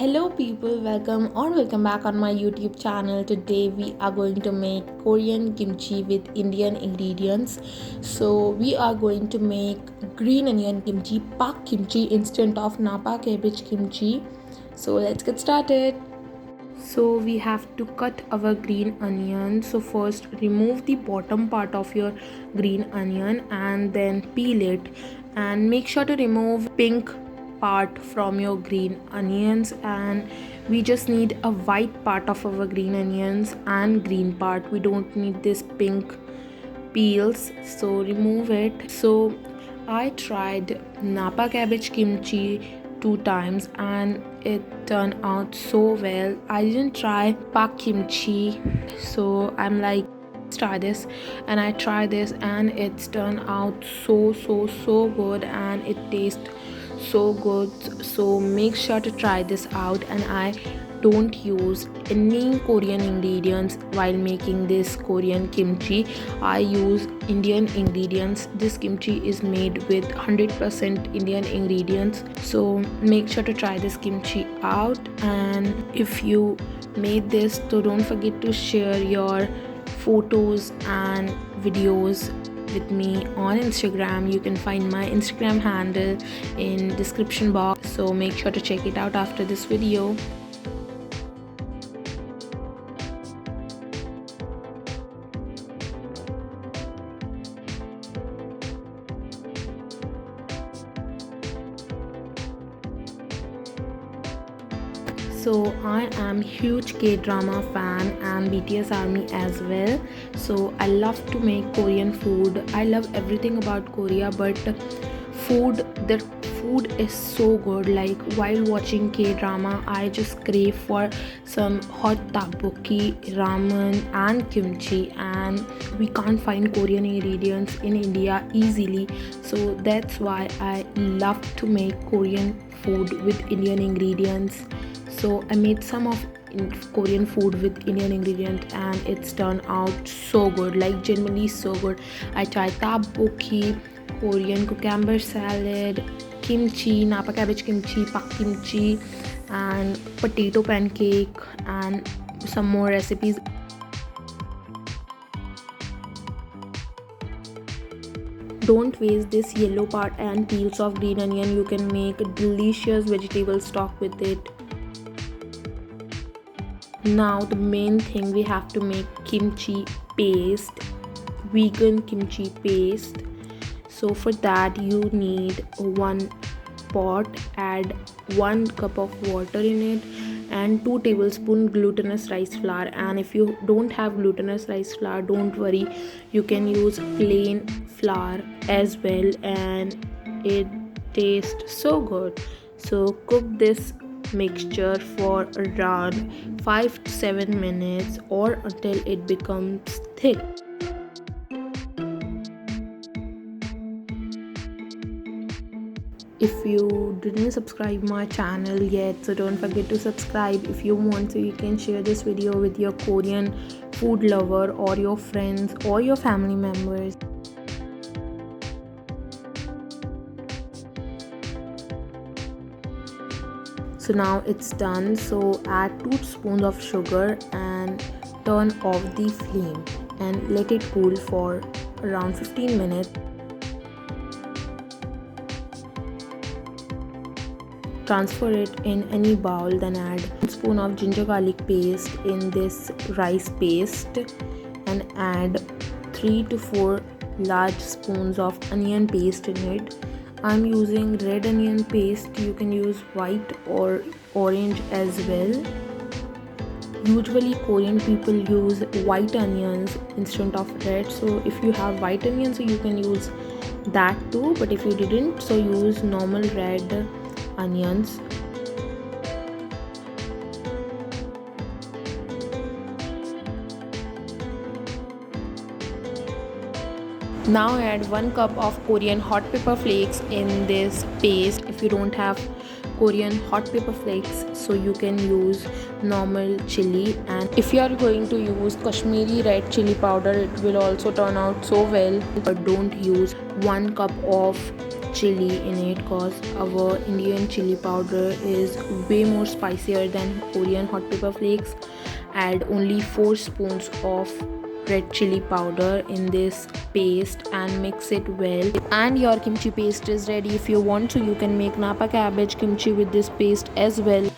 Hello people, welcome back on my YouTube channel. Today we are going to make Korean kimchi with Indian ingredients. So we are going to make green onion kimchi, pak kimchi instead of napa cabbage kimchi. So let's get started. So we have to cut our green onion. So first remove the bottom part of your green onion and then peel it, and make sure to remove pink part from your green onions, and we just need a white part of our green onions and green part. We don't need this pink peels, so remove it. So I tried napa cabbage kimchi 2 times and it turned out so well. I didn't try pak kimchi, so I'm like, let's try this, and I tried this and it's turned out so good, and it tastes so good. So make sure to try this out. And I don't use any Korean ingredients while making this Korean kimchi. I use Indian ingredients. This kimchi is made with 100% Indian ingredients, so make sure to try this kimchi out. And if you made this, so don't forget to share your photos and videos with me on Instagram. You can find my Instagram handle in description box, so make sure to check it out after this video. So I am huge K-drama fan and BTS ARMY as well. So I love to make Korean food. I love everything about Korea, but the food is so good. Like while watching K-drama, I just crave for some hot tteokbokki, ramen and kimchi, and we can't find Korean ingredients in India easily. So that's why I love to make Korean food with Indian ingredients. So I made some of Korean food with Indian ingredients and it's turned out so good, like genuinely so good. I tried tteokbokki, Korean cucumber salad, kimchi, napa cabbage kimchi, pak kimchi, and potato pancake, and some more recipes. Don't waste this yellow part and peels of green onion. You can make delicious vegetable stock with it. Now the main thing, we have to make kimchi paste, vegan kimchi paste. So for that you need one pot, add 1 cup of water in it and 2 tablespoons glutinous rice flour. And if you don't have glutinous rice flour, don't worry, you can use plain flour as well, and it tastes so good. So cook this mixture for around 5 to 7 minutes or until it becomes thick. If you didn't subscribe my channel yet, so don't forget to subscribe. If you want to, you can share this video with your Korean food lover or your friends or your family members. So now it's done. So add 2 spoons of sugar and turn off the flame and let it cool for around 15 minutes. Transfer it in any bowl, then add 1 spoon of ginger garlic paste in this rice paste and add 3 to 4 large spoons of onion paste in it. I'm using red onion paste. You can use white or orange as well. Usually Korean people use white onions instead of red, so if you have white onions, so you can use that too, but if you didn't, so use normal red onions. Now add 1 cup of Korean hot pepper flakes in this paste. If you don't have Korean hot pepper flakes, so you can use normal chili. And if you are going to use Kashmiri red chili powder, it will also turn out so well. But don't use 1 cup of chili in it, because our Indian chili powder is way more spicier than Korean hot pepper flakes. Add only 4 spoons of red chili powder in this paste and mix it well, and your kimchi paste is ready. If you want to, you can make napa cabbage kimchi with this paste as well.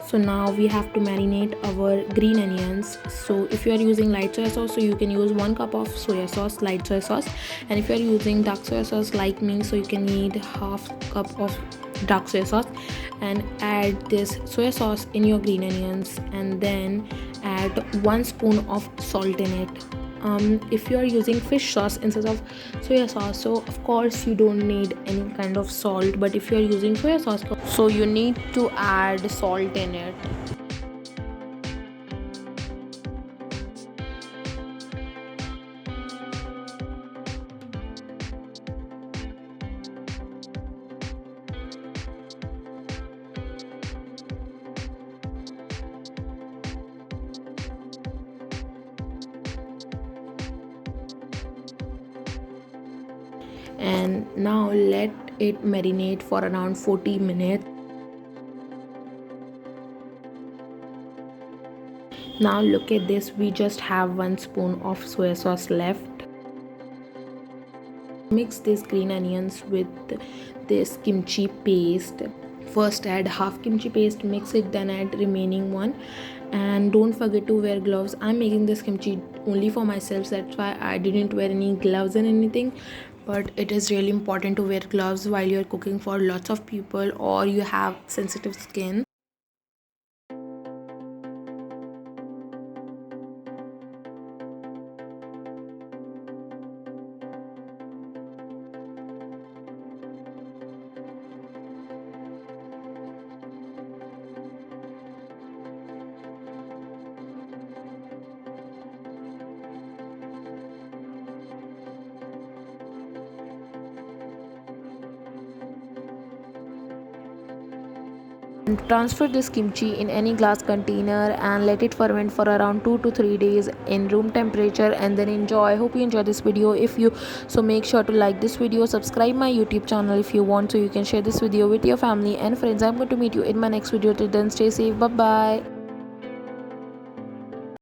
So now we have to marinate our green onions. So if you are using light soy sauce, so you can use 1 cup of soya sauce, light soy sauce. And if you are using dark soya sauce like me, so you can need half cup of dark soya sauce, and add this soya sauce in your green onions, and then add 1 spoon of salt in it. If you are using fish sauce instead of soya sauce, so of course you don't need any kind of salt, but if you are using soya sauce, so you need to add salt in it. And now let it marinate for around 40 minutes. Now look at this, we just have 1 spoon of soya sauce left. Mix these green onions with this kimchi paste. First add half kimchi paste, mix it, then add remaining one, and don't forget to wear gloves. I'm making this kimchi only for myself, so that's why I didn't wear any gloves and anything, but it is really important to wear gloves while you're cooking for lots of people or you have sensitive skin. Transfer this kimchi in any glass container and let it ferment for around 2 to 3 days in room temperature, and then enjoy. Hope you enjoyed this video. If you so, make sure to like this video, subscribe my YouTube channel if you want, so you can share this video with your family and friends. I'm going to meet you in my next video. Till then, stay safe. Bye bye.